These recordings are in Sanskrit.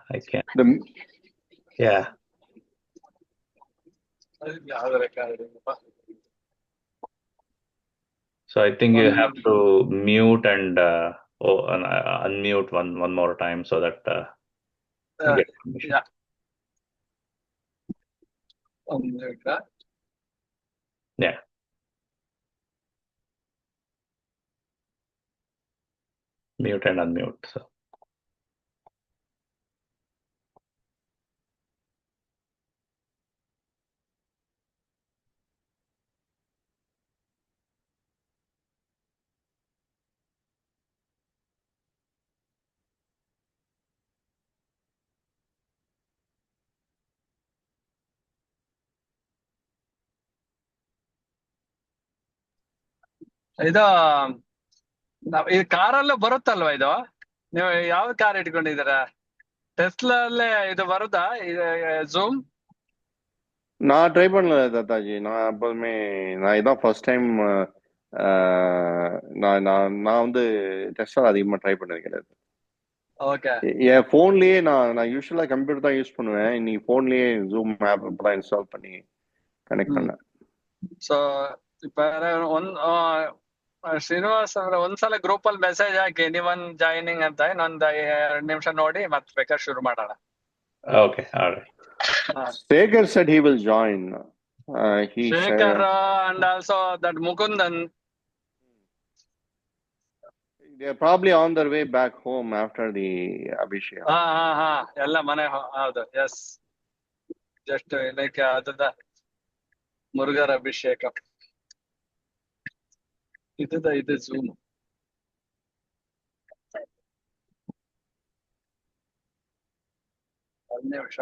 I can. The Yeah. So I think you have to mute and unmute one more time so that you get permission. Yeah. Yeah. Mute and unmute. So. ಇದು ಈ ಕಾರಲ್ಲೂ ಬರುತ್ತಲ್ವಾ ಇದು? ನೀವು ಯಾವ ಕಾರ್ ಇಟ್ಕೊಂಡಿದ್ದೀರಾ? ಟೆಸ್ಲಾ ಅಲ್ಲೇ ಇದು ಬರುತ್ತಾ ಜೂಮ್? நான் ட்ரை பண்ணல தாத்தாஜி. நான் எப்போதுமே நான் இதான் ஃபர்ஸ்ட் டைம். நான் நான் நான் வந்து டெஸ்லா அதிகமாக ட்ரை பண்ணது கிடையாது. ஓகே. என் ஃபோன்லயே நான் யூஸ்வலா கம்ப்யூட்டர் தான் யூஸ் பண்ணுவேன். இன்னைக்கு ஃபோன்லயே ஜூம் ஆப் தான் இன்ஸ்டால் பண்ணி ಕನೆಕ್ಟ್ பண்ணேன். ಸೊ ಶ್ರೀನಿವಾಸ್ ಅವ್ರೆ ಒಂದ್ಸಲ ಗ್ರೂಪ್ ಅಲ್ಲಿ ಮೆಸೇಜ್ ಹಾಕಿ ನೀವೊಂದ್ ಜಾಯ್ನಿಂಗ್ ಅಂತ, ಇನ್ನೊಂದ್ 2 ನಿಮಿಷ ನೋಡಿ ಮತ್ತೆ ಬೇಕಾದ್ರೆ ಶುರು ಮಾಡೋಣ. Okay, all right. Shekhar said he will join. Shekhar and also that Mukundan. They're probably on their way back home after the Abhishek. ಎಲ್ಲ ಮನೆ ಹೌದು. ಎಸ್, ಜಸ್ಟ್ ಲೈಕ್ ಅದ ಮುರುಘರ ಅಭಿಷೇಕ. ಇದು ಜೂಮ್. ಒಂದು ನಿಮಿಷ.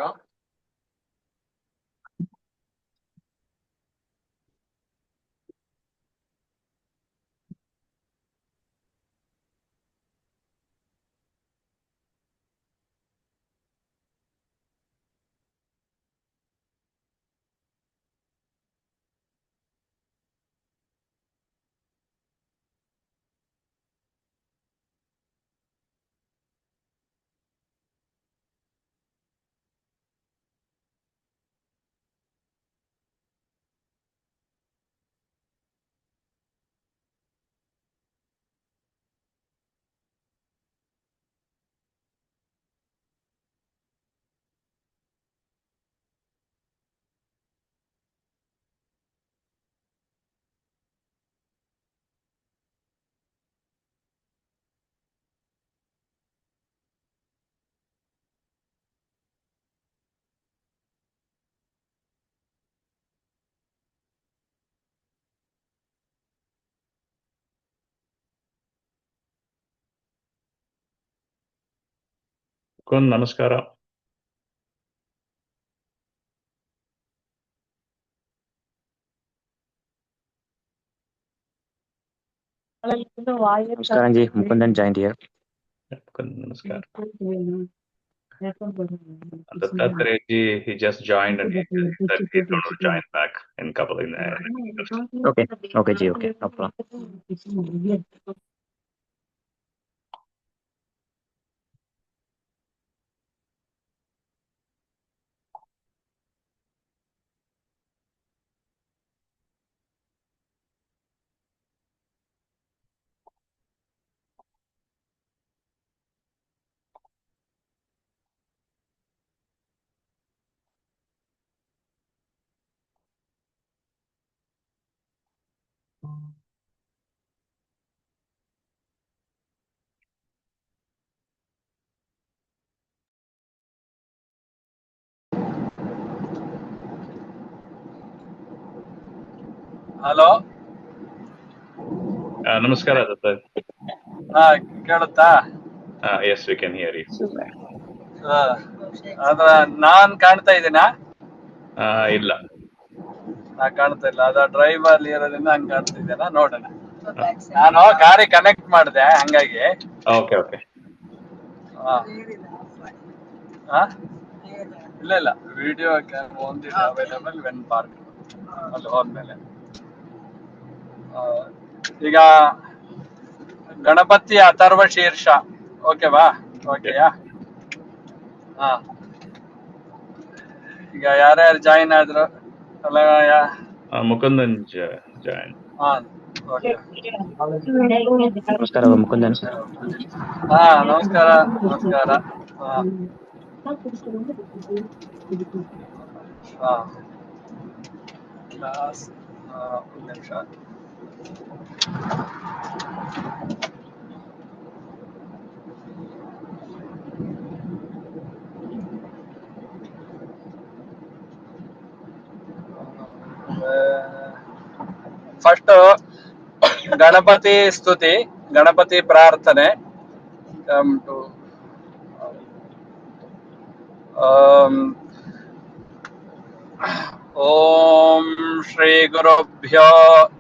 Kun, namaskara. Namaskaram ji, Mukundan joined here. Kun, namaskar. Dattatreya ji, he just joined and he said he's going to join back in couple in Okay ji, okay, no problem. Hello, Namaskara, Datta. ಕೇಳುತ್ತಾ? Yes, we can hear you. ಅದ ನಾನ್ ಕಾಣ್ತಾ ಇದ್ದೀನಾ? ಇಲ್ಲ, ನಾ ಕಾಣ್ತಾ ಇಲ್ಲ. ಅದ ಡ್ರೈವ್ ಅಲ್ಲಿ ಇರೋದ್ರಿಂದ ಹಂಗ ಕಾಣ್ತಿದ್ದೇನಾ ನೋಡೋಣ. ನಾನು ಕಾರಿ ಕನೆಕ್ಟ್ ಮಾಡಿದೆ ಹಂಗಾಗಿ. ಓಕೆ. ಇಲ್ಲ video only available when park ಅಲ್ಲಿ ಹೋದ್ಮೇಲೆ. ಈಗ ಗಣಪತಿ ಅಥರ್ವ ಶೀರ್ಷ ಓಕೆವಾ? ಓಕೆಯಾ? ಹಾ ಈಗ ಯಾರ್ಯಾರು ಜಾಯಿನ್ ಆದ್ರು ಅಲ್ಲ ಮುಕುಂದನ್ ಜಾಯಿನ್. ಹಾ ಓಕೆ. ನಮಸ್ಕಾರ ಮುಕುಂದನ್. ಹಾ ನಮಸ್ಕಾರ ನಮಸ್ಕಾರ. ಹಾ ಹಾ ಕ್ಲಾಸ್ ಒಂದು ನಿಮಿಷ. ಫಸ್ಟ್ ಗಣಪತಿ ಸ್ತುತಿ, ಗಣಪತಿ ಪ್ರಾರ್ಥನೆ. ಕಮ್ ಟು ಓಂ ಶ್ರೀ ಗುರುಭ್ಯೋ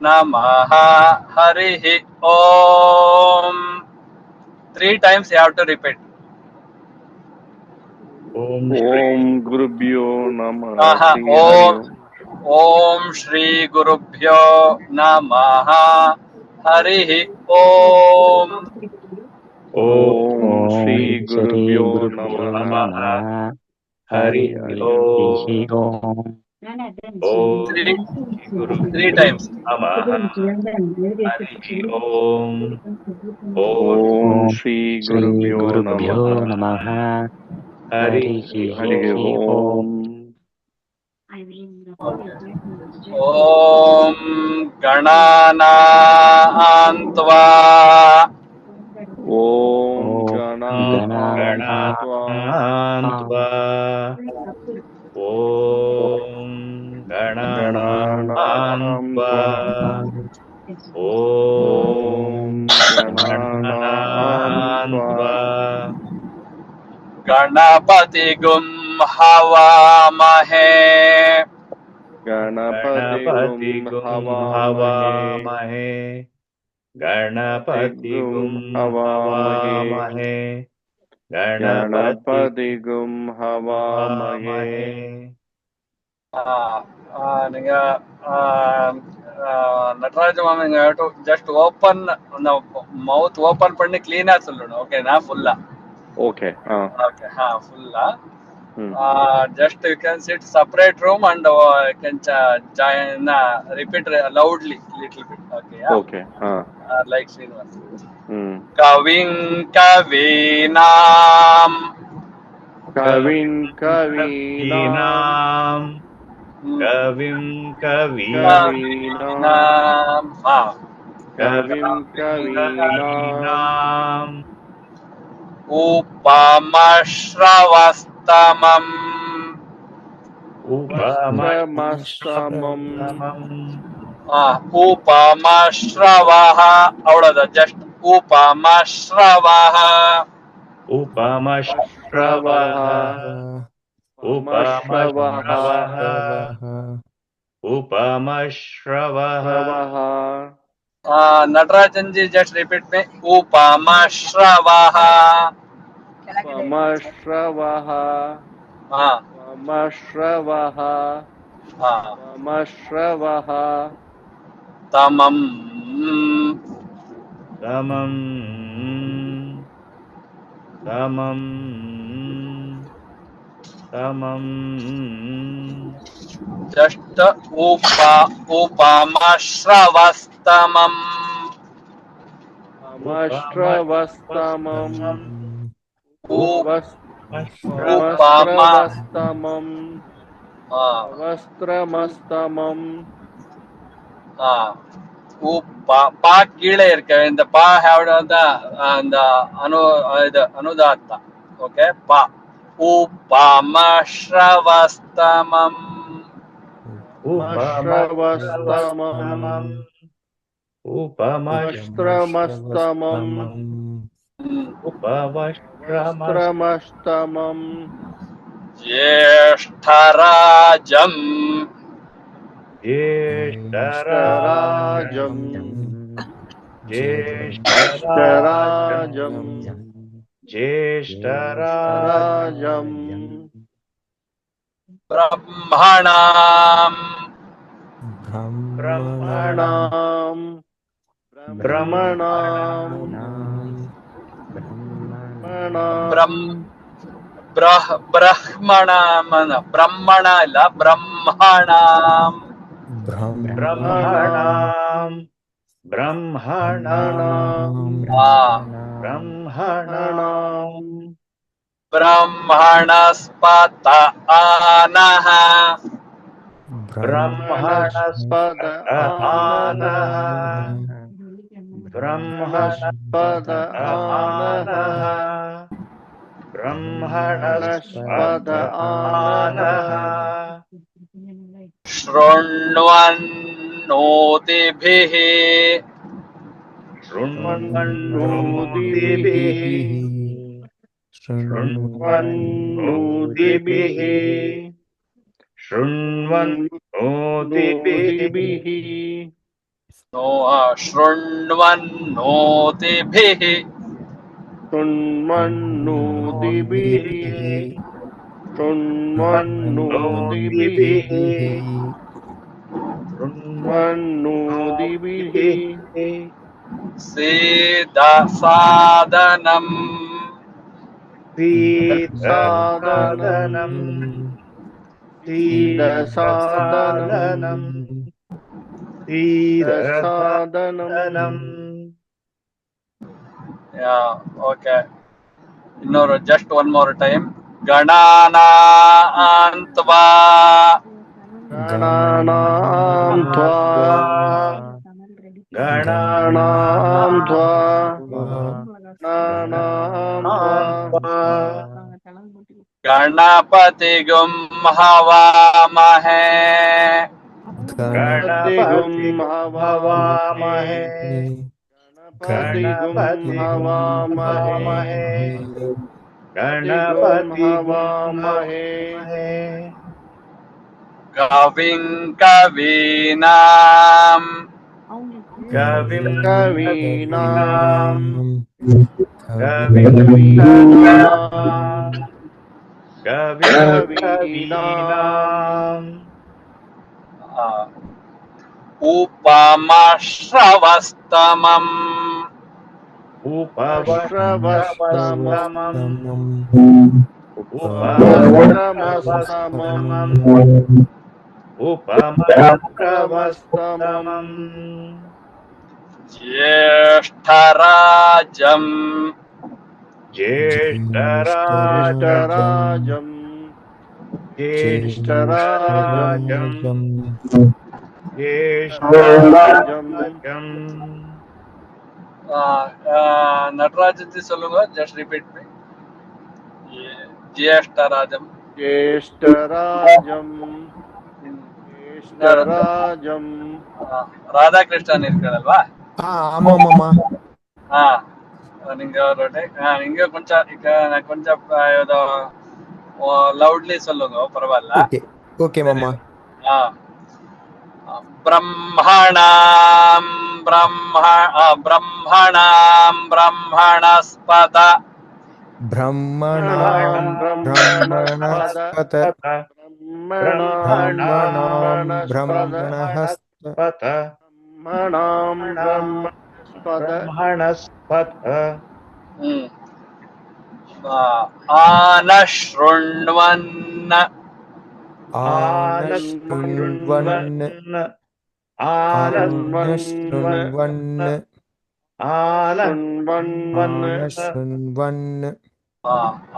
ನಮಃ ಹರಿ ಓಂ. 3 times you have to repeat. ಓಂ ಓಂ ಗುರುಭ್ಯೋ ನಮಃ ಶ್ರೀ ಓಂ ಹರಿ ಓಂ ಶ್ರೀ ಗುರುಭ್ಯೋ ನಮಃ ಹರಿ ಓಂ. ಓಂ ಓಂ ಶ್ರೀ ಗುರುಭ್ಯೋ ನಮಃ ಹರಿ ಹರಿ ಓಂ. ಓಂ Three times. ನಮಃ ಹರಿ ಓಂ. ಓಂ ಶ್ರೀ ಗುರುಭ್ಯೋ ಗುರುಭ್ಯೋ ನಮಃ ನಮಃ ಹರಿ ಹರಿ ಓಂ. ಓಂ ಗಣಾನಾನ್ತ್ವಾ ಓಂ ಗಣಾನಾನ್ತ್ವಾ ಓಂ ಗಣಾನಾನ್ತ್ವಾ ಓಂ ಗಣಾನಾನ್ತ್ವಾ ಗಣಪತಿಗುಂ ಹವಾಮಹೇ ಗಣಪತಿಗುಂ ಹವಾಮಹೇ ಗಣಪತಿಗುಂ ಹವಾಮಹೇ ಗಣಪತಿಗುಂ ಹವಾಮಹೇ. நீங்க நடராஜ மாமி ஜஸ்ட் ஓப்பன் மவுத் ஓப்பன் பண்ணி கிளீனா சொல்லணும். ஓகேனா ஃபுல்லா. ಓಕೆ ಹಾ ಓಕೆ ಹಾ ಫುಲ್ಲಾ. Just you can sit separate room and you can join repeat loudly little bit. Okay, yeah. Okay ಹಾ Like Srinivas. Kavin kavinam ಕವಿನ್ ಕವೀನಾಂ ಕವಿಂ kavinam ಕವಿಂ ಕವೀನಾಂ upamashravastamam ಉಪಮಸ್ತಮಂ upamashravah avlada just upamashravah ಉಪಮಶ್ರವಃ ಉಪಮಶ್ರವಃ Natarajan ji just repeat me upamashravah ಉಪಮಶ್ರವಃ ಉಪಮಶ್ರವಃ ಉಪಮಶ್ರವಃ tamam ಸಮಂ ಸಮಂ ಸಮಂ just upamashravastamam ಉಪಮಶ್ರವಸ್ತಮಂ upamashravastamam ವಸ್ತ್ರಮಸ್ತಮಂ பா கீழே இருக்க இந்த பா அந்த இது அனுதாத்தா. ஓகே பா upamashravastamam ಉಪಮಶ್ರವಸ್ತಮಂ ವಸ್ತ್ರಮಸ್ತಮಂ ವಸ್ತ್ರಮಸ್ತಮಂ ಜ್ಯೇಷ್ಠರಾಜಂ ಜ್ಯೇಷ್ಠರಾಜಂ ಜ್ಯೇಷ್ಠರಾಜಂ ಜ್ಯೇಷ್ಠರಾಜಂ ಬ್ರಹ್ಮಣಾಂ ಬ್ರಹ್ಮಣಾಂ ಬ್ರಹ್ಮಣಾಂ ಬ್ರಹ್ಮಣಂ ಬ್ರಹ್ಮಣ ಇಲ್ಲ ಬ್ರಹ್ಮಣಂ ಬ್ರಹ್ಮಣಾಂ ಬ್ರಹ್ಮಣಾಂ ಬ್ರಹ್ಮಣಾಂ ಬ್ರಹ್ಮಣಸ್ಪತ ಆನಃ ಬ್ರಹ್ಮಣಸ್ಪತ ಆನಃ ಬ್ರಹ್ಮಣಸ್ಪತ ಆನಃ ಬ್ರಹ್ಮಣಸ್ಪತ ಆನಃ ಶೃಣ್ವನ್ನೋತಿಭಿಃ ಶೃಣ್ವನ್ನೋತಿಭಿಃ ಶೃಣ್ವನ್ನೋತಿಭಿಃ ಶೃಣ್ವನ್ನೋತಿಭಿಃ ಶೃಣ್ವನ್ನೋತಿಭಿಃ ಶೃಣ್ವನ್ನೋತಿಭಿಃ ಶೃಣ್ವನ್ನೋತಿಭಿಃ ಶೃಣ್ವನ್ನೋತಿಭಿಃ ಸೀದಸಾದನಂ ಸೀದಸಾದನಂ ಸೀದಸಾದನಂ ಸೀದಸಾದನಂ ಓಕೆ ಇನ್ನೊರು ಜಸ್ಟ್ ಒನ್ ಮೋರ್ ಟೈಮ್ ಗಣಾನಾಂತ್ವಾ ಗಣಾನಾಂ ತ್ವಾ ಗಣಾನಾಂ ತ್ವಾ ಗಣಾನಾಂ ತ್ವಾ ಗಣಪತಿಗುಂ ಹವಾಮಹೇ ಗಣಪತಿಗುಂ ಹವಾಮಹೇ ಗಣಪತಿಗುಂ ಹವಾಮಹೇ ಗಣಪತಿಗುಂ ಹವಾಮಹೇ ಕವಿಂ ಕವೀನಾಂ ಕವಿಂ ಕವೀನಾಂ ಕವಿಂ ಕವೀನಾಂ ಉಪಮಶ್ರವಸ್ತಮಂ ಉಪವಶ್ರವಸ್ತಮಂ ಉಪಮಶ್ರವಸ್ತಮಂ ಉಪಮಶ್ರವಸ್ತಮಂ ಜ್ಯೇಷ್ಠರಾಜಂ ಜ್ಯೇಷ್ಠರಾಜಂ ಜ್ಯೇಷ್ಠರಾಜಂ ಜ್ಯೇಷ್ಠರಾಜಂ नटराज जी சொல்லுங்க just repeat me ज्येष्ठराजम ಜ್ಯೇಷ್ಠರಾಜಂ ಜ್ಯೇಷ್ಠರಾಜಂ ರಾಧಾಕೃಷ್ಣನ್ ಇರ್ಕಲ್ವಾ ஆமாமாமா நீங்க நீங்க கொஞ்சம் கொஞ்சம் ஏதோ லவுட்லி சொல்லுங்க பரவாயில்ல ஓகே மாமா ब्रह्मणां ब्रह्मणां ब्रह्मणस्पत ब्रह्मणां ब्रह्मणस्पत ब्रह्मणां ब्रह्मणस्पत ब्रह्मणस्पत आनशृण्वन् आनशृण्वन् आनशृण्वन् आनशृण्वन्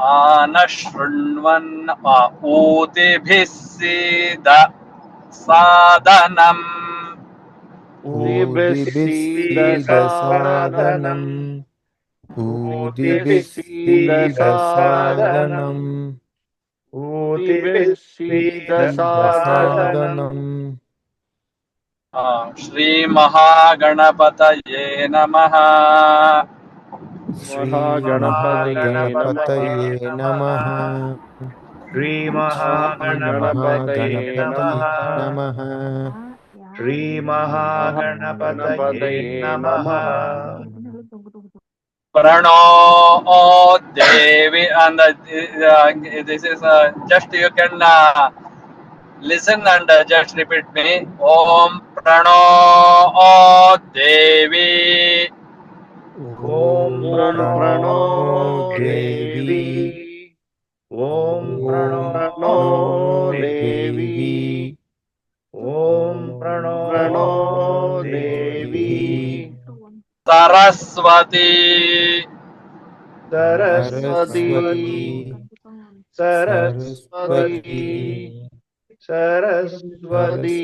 आनशृण्वन् ऊतिभिः सीद सादनम् ऊदिभिस्सीदसादनम् ऊदिभिस्सीदसादनम् ऊदिभिस्सीदसादनम् श्रीमहागणपतये नमः श्रीमहागणपतये नमः श्रीमहागणपतये नमः श्रीमहागणपतये नमः प्रणो देवी and this is just you can listen and just repeat me Om Prano Devi Om Prano Devi Om प्रणो प्रणो Devi Om प्रणो प्रणो Devi Devi Saraswati Saraswati Saraswati Saraswati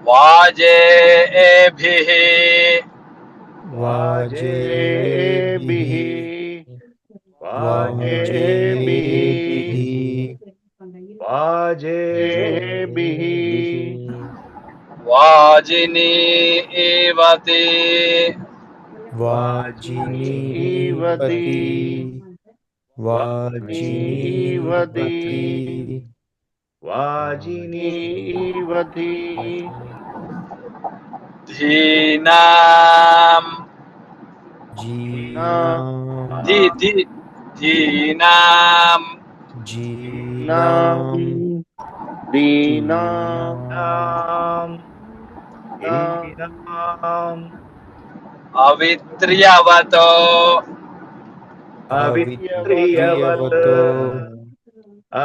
वाजेभिः वाजेभिः वाजेभिः वाजेभिः वाजिनीवती वाजिनीवती वाजिनीवती वाजिनीवती धीनाम् जीनाम् धीनाम् जीनाम् दीनाम् दीनाम् अवित्र्यवतो अवित्रियवतो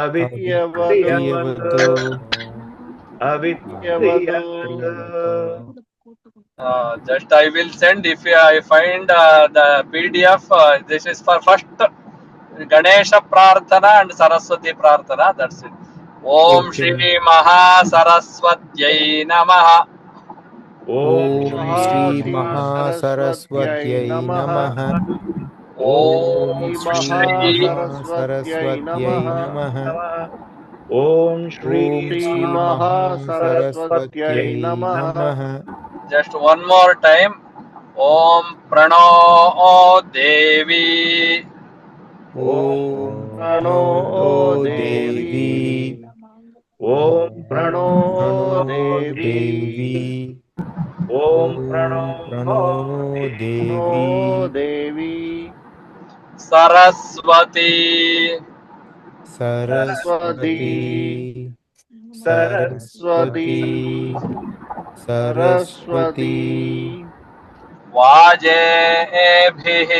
अवित्रियवतो अवित्रियवतो just I will send if I find the PDF. This is for first Ganesha Prarthana and Saraswati Prarthana. That's it. Om Okay. Shri Maha Saraswatyai Namaha. ॐ श्री महासरस्वत्यै नमः Om ॐ Shri श्री महासरस्वत्यै नमः ॐ श्री ॐ श्री महासरस्वत्यै नमः Just one more time. Om Prano Devi. ॐ प्रणो देवी ॐ प्रणो देवी ॐ प्रणो प्रणो देवी देवी Saraswati. सरस्वती सरस्वती सरस्वती वाजेभिः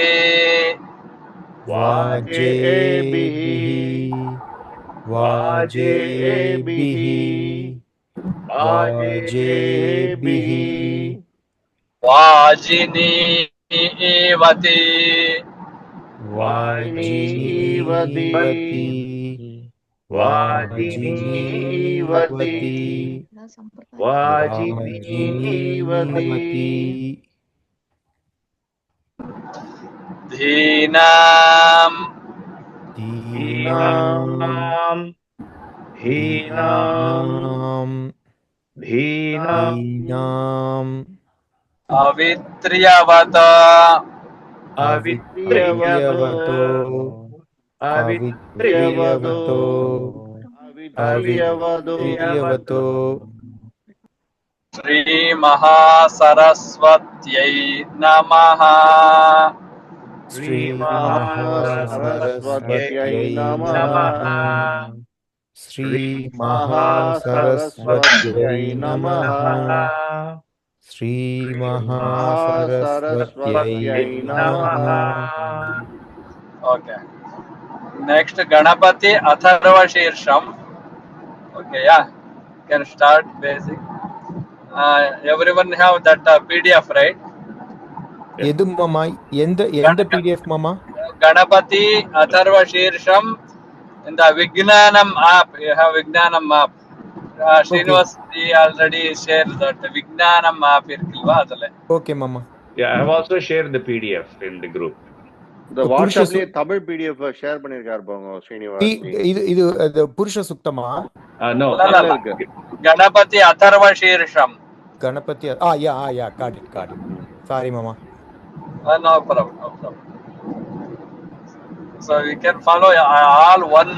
वाजेभिः वाजेभिः वाजेभिः वाजिनीवती वाजिनीवती वाजिनीवती वाजिनीवती धीनाम् दीनाम् हीनाम् दीनाम् हीनाम् दीनाम् अवित्र्यवता अवित्रियवतो अवित्रियवतो अवित्रियवतो श्री महासरस्वत्यै नमः श्री महासरस्वत्यै नमः श्री महासरस्वत्यै नमः श्री महासरस्वत्यै नमः Okay. Next Ganapati Atharva Shirsham. Okay, yeah. Can start basic. Everyone have that PDF, right? எது மாமா எந்த பிடிஎஃப் மாமா Ganapati Atharva Shirsham in the Vignanam app. You have Vignanam app. Srinivas already shared that Vignanam app irukilva adale. Okay மாமா Yeah, I have also shared the PDF in the group. இந்த வாட்ஸ்அப்லயே தமிழ் பிடிஎஃப் ஷேர் பண்ணிருக்காரு பாருங்க ஸ்ரீனிவாஸ் இது புருஷ சுக்தமா No. Ganapati Atharva Shirsham. Ganapati yeah got it ಸಾರಿ ಮಾಮ No problem. So we can follow all one.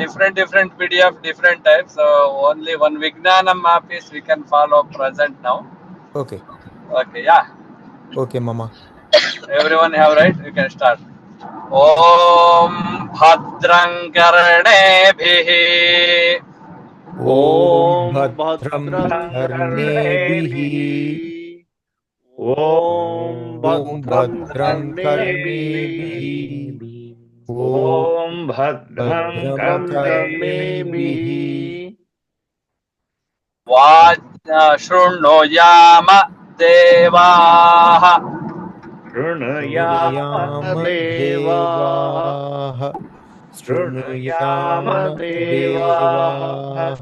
Different PDF, different types. So only one Vignanam app is we can follow present now. Okay Yeah. Okay ಮಾಮ Everyone have right? You can start. Om Bhadrang Karnebhihi. Om ಭದ್ರಂ ಕರ್ಣೇಭಿಃ Om ಭದ್ರಂ ಕರ್ಣೇಭಿಃ Om Bhadram भद्रं Karneभिः शृणुयाम देवाः शृणुयाम देवाः शृणुयाम देवाः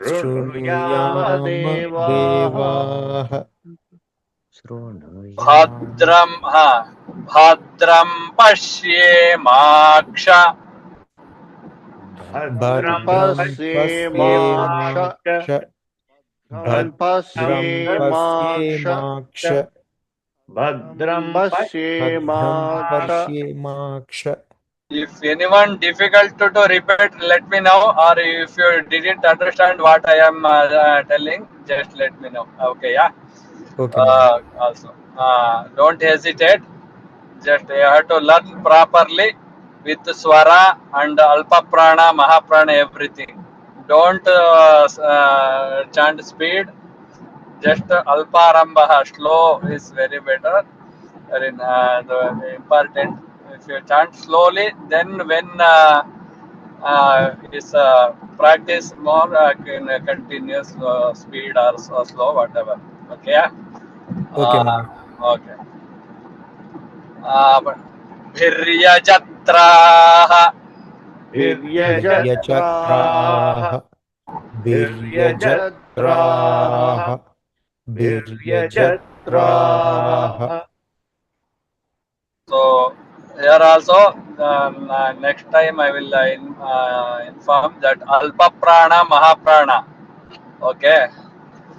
शृणुयाम देवाः भद्रं भद्रं पश्येमाक्ष भद्रं पश्येमाक्ष पश्येमाक्ष भद्रं पश्येमाक्ष. If anyone difficult to repeat, let me know, or if you didn't understand what I am telling, just let me know. Okay, yeah. Okay. Also, don't hesitate. Just you have to learn properly with swara and alpa prana, mahaprana, everything. Don't chant speed. Just alparambha, slow is very better. Very the important. If you chant slowly, then when is practice more continuous speed or slow, whatever. Okay, yeah? Okay, Maharaj. Okay. भिर्यजत्राः वीर्यजत्राः वीर्यजत्राः वीर्यजत्राः. So here also next time I will inform that alpa prana mahaprana. Okay.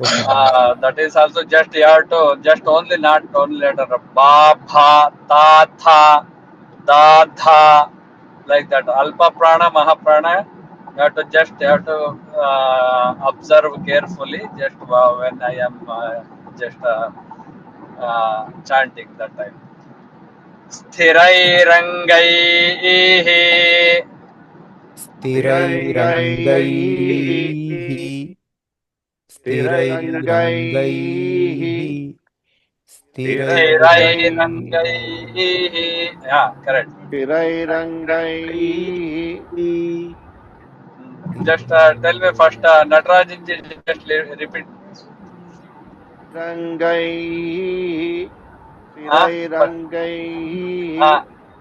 That is also just you have to just only not only letter ba bha ta tha da dha, like that. Alpa prana mahaprana you have to just observe carefully just when I am just chanting that time. स्थिरैरङ्गैः स्थिरैरङ्गैः स्थिरैरङ्गैः स्थिरैरङ्गैः. Yeah, correct. स्थिरैरङ्गैः. Just tell me first, Natarajin ji, just repeat. रङ्गैः स्थिरैरङ्गैः.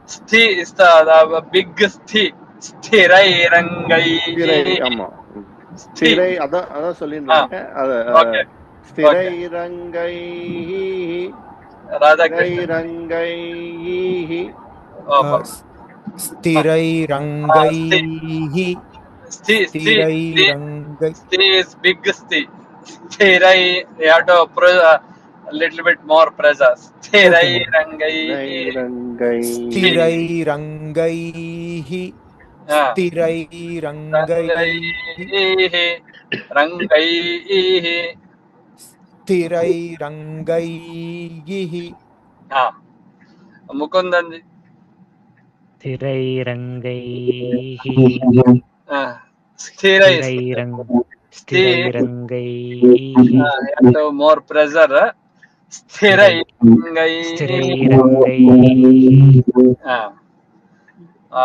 Sthi is the big sthi. Sthirairangai. ஆமா ஸ்திரை அதான் சொல்லியிருந்தேன். Okay. ஸ்திரைரங்கைः Radhakrishna. स्थिरैरङ्गैः स्थिरैरङ्गैः. Sthi is big sthi. Sthirai, you have to a little bit more pressure. Sthirairangai. स्थिरैरङ्गैः स्थिरैरङ्गैः Rangaiः. स्थिरैरङ्गैः. Mukundan ji. स्थिरैरङ्गैः स्थिरैरङ्गैः. You have to more pressure. Sthirairangai.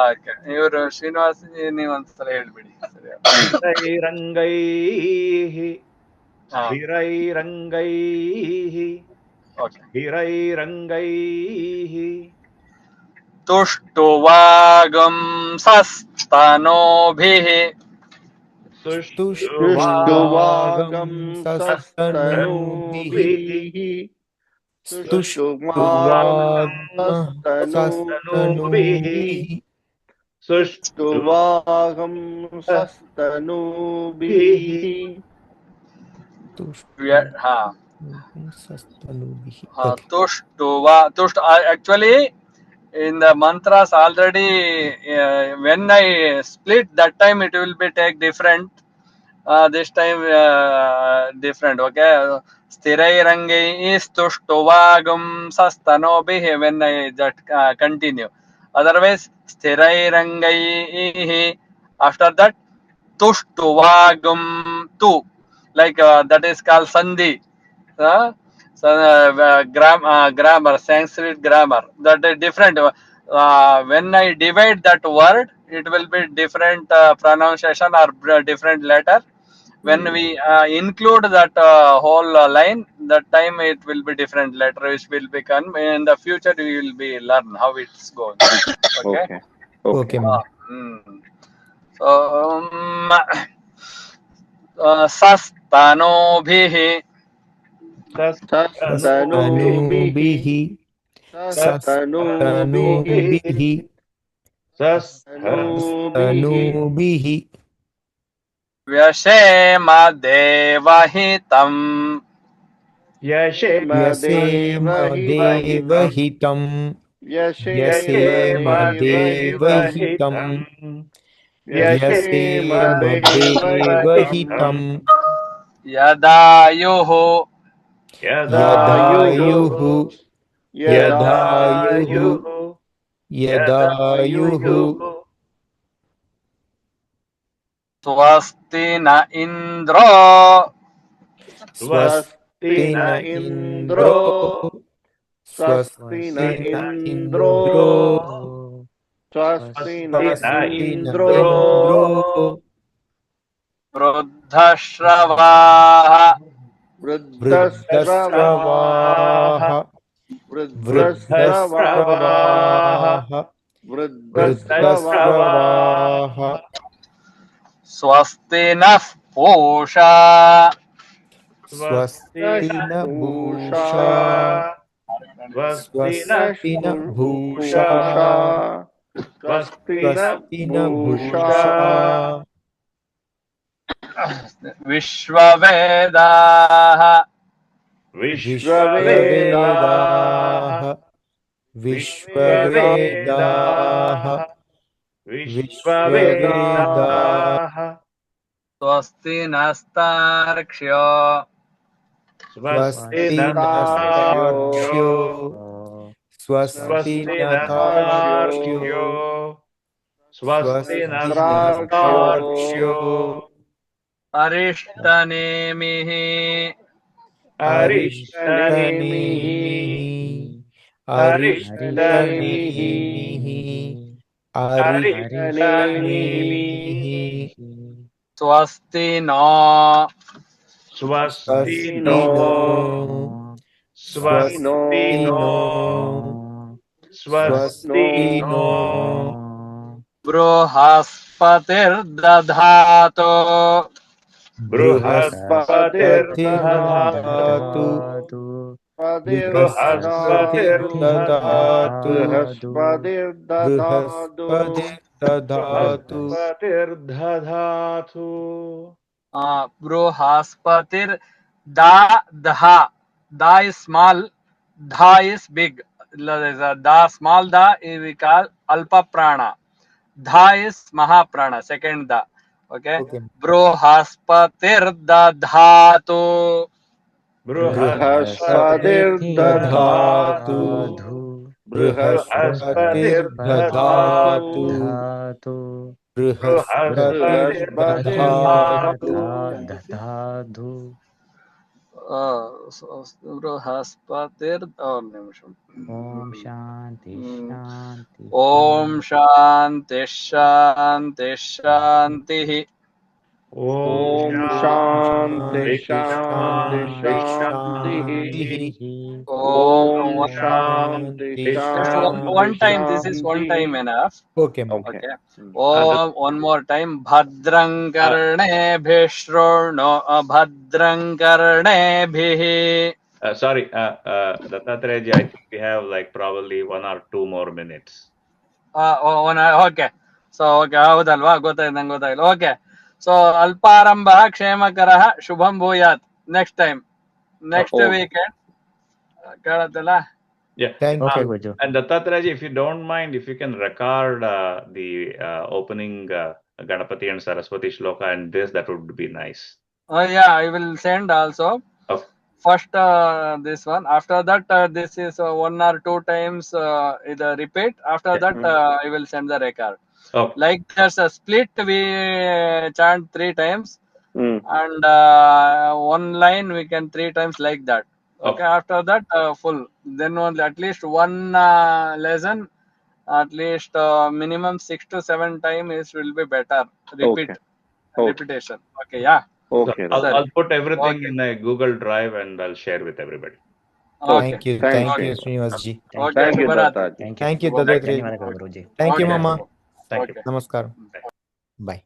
Okay. ಇವರು ಶ್ರೀನಿವಾಸ ನೀವು ಒಂದ್ಸಲ ಹೇಳ್ಬಿಡಿ. स्थिरैरङ्गैः स्थिरैरङ्गैः स्थिरैरङ्गैः तुष्टुवागं सस्तनोभिः तुष्टुवागं सस्तनूभिः सुष्टुवागं सस्तनूभिः. Actually, in the mantras already, when I split that time, it will be take different. This time different. Okay. Sthirairangai tuštuvagam sastanobhi when I that continue. Otherwise, sthirairangai after that tuštuvagam tu, like that is called sandhi. Grammar, Sanskrit grammar, that is different. when I divide that word, it will be different pronunciation or different letter. When we include that whole line, that time it will be different letter which will become. In the future, we will be learn how it's going. Okay. Okay. Okay, man. Mm. So sastanobihi. Sastanubihi. Sastanubihi. Sastanubihi. Sastanubihi. Sastanubihi. Sastanubihi. Vyashema devahitam. Yashema Vyasema devahitam. devahitam. Vyasema Yashema devahitam. devahitam. Yashema Vyasema devahitam. devahitam. Yadayuhu. Yadayuhu. Yadayuhu. Yadayuhu. Swasti na indro. Swastina Indro. Swastina Swastina Indro. Indro. Swastina Swastina Indro. Indro. Vruddhashravah. Vruddhasravaha. Vruddhasravaha. Vruddhasravaha. Swasti nah pusha. Swastina Bhusha. Swastina Bhusha. Swastina Bhusha. Vishwavedah. Vishwavedaha. Vishwavedaha. Vishwavedaha. Swasti nastarkshyo. Swastinastarkshyo. Swastinatarkshyo. Swastinastarkshyo. Arishtanemihi. Arishthanemihi. Arishthanemihi. Arishthanemihi. Swasti no. Swastino. Swastino. Swastino. Bruhaspatir dadhato. Bruhaspatirdadhatu. Bruhaspatirdadhatu. Bruhaspatirdadhatu. Bruhaspatir dha. Da is small, dha is big. Da small da we call alpa prana. Dha is mahaprana, second da. Okay. Okay. Bruhaspatir dadhatu. Bruhaspatirdadhatu. Bruhaspatirdadhatu. Bruhaspatirdadhatu. Bruhaspatir. Nimisham. Om Shanti Shanti. Om Shanti Shanti Shanti. Om Shanti Shanti Shanti. Om Shanti Shanti. one time. This is one time enough. Okay. Okay. Om one more time. Bhadrang karne bhishrurno bhadrang karne bhihi. Sorry, Dattatreya, I think we have like probably 1 or 2 more minutes. Okay. So okay, ಹೌದಲ್ವಾ ಗೊತ್ತಾಯ್ತು ನಂಗೆ ಗೊತ್ತಾಗಿಲ್ಲ. Okay. So ಅಲ್ಪಾರಂಭ ಕ್ಷೇಮಕರಃ Shubham ಭೂಯಾತ್. Next time. Next weekend. ಕೇಳತ್ತಲ್ಲ? Yeah. Thank Okay, you. Guju. And Dattatreya, if you don't mind, if you can record the opening Ganapati and Saraswati shloka and this, that would be nice. Oh yeah, I will send also. Okay. First this one. After that this is 1 or 2 times the repeat. After that I will send the record. Okay. Like there's a split, we chant 3 times and one line we can 3 times like that. Okay. After that full. Then only at least one lesson at least minimum 6 to 7 times will be better. Okay. Repetition. Okay, yeah. Okay. I'll, Sorry. I'll put everything Okay. in a Google Drive and I'll share with everybody. Okay. Thank you. Thank Thank you. you, Srinivas ji. Okay, Thank you, Shubharatri. Dattaji. Thank you. Thank you, Okay. Dattatre. ಧನ್ಯವಾದಗಳು ಗುರುಜಿ. Thank you, Okay. Mama. Thank you. Okay. Namaskar. Bye. Bye.